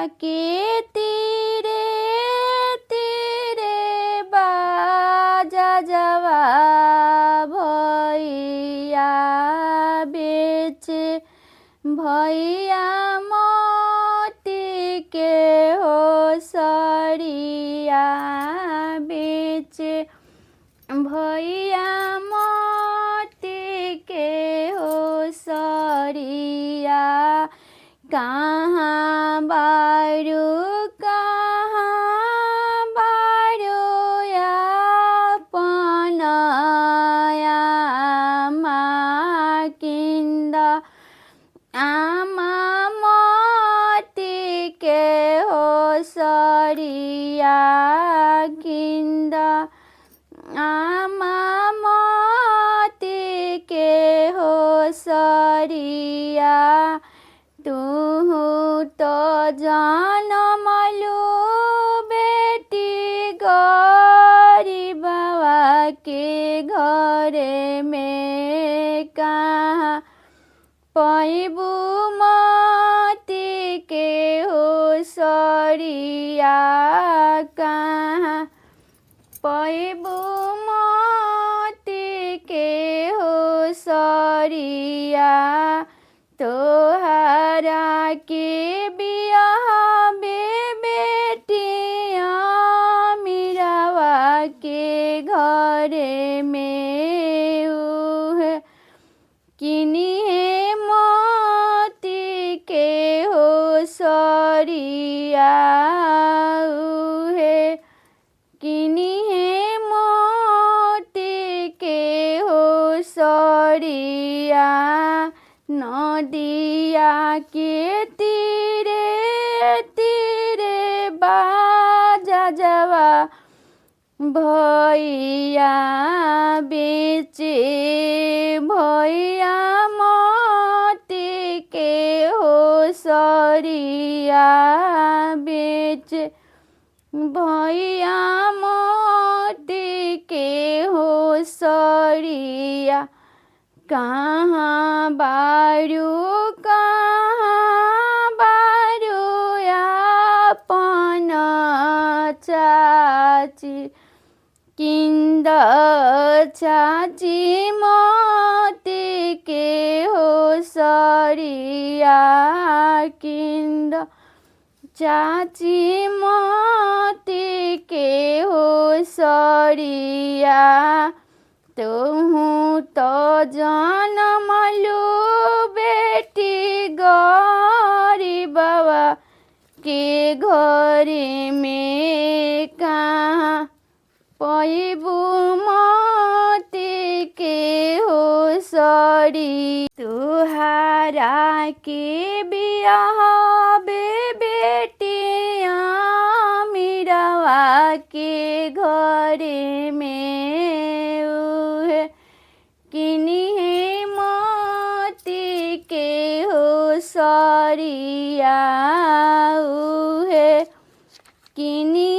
के तीरे तीरे बाजा जवा भैया बेचे भैया मोती के हो सरिया बेचे भैया मोती के हो सरिया कहाँ बारू या पनया किंदा आमा मोती के हो सरिया किंदा आमा मोती के हो सरिया तू तो जनमलू बेटी गरीबवा के घरे में कहाँ पैबू मोती के हो सरिया कहाँ पैबू मोती के हो सरिया तोहरा के बियाह बेटिया मीरावा के घरे में उहे किनी है मोती के हो सरिया उहे किनी है मोती के हो सरिया नदिया के तीरे तीरे बाजा जवा भैया बेचे भैया मोती के हो सरिया बेचे भैया मोती के हो सरिया कहाँ बारू अपन चाची किंद चाची मोती के हो सरिया किंद चाची मोती के हो सरिया तुहू तो जनमलू बेटी गरीबवा के घरे में कहाँ पैबू मोती के हो सरी तुहारा के बियाह बेटिया मीरावा के घरे में उहे किनी है मोती के हो सरिया उहे किनी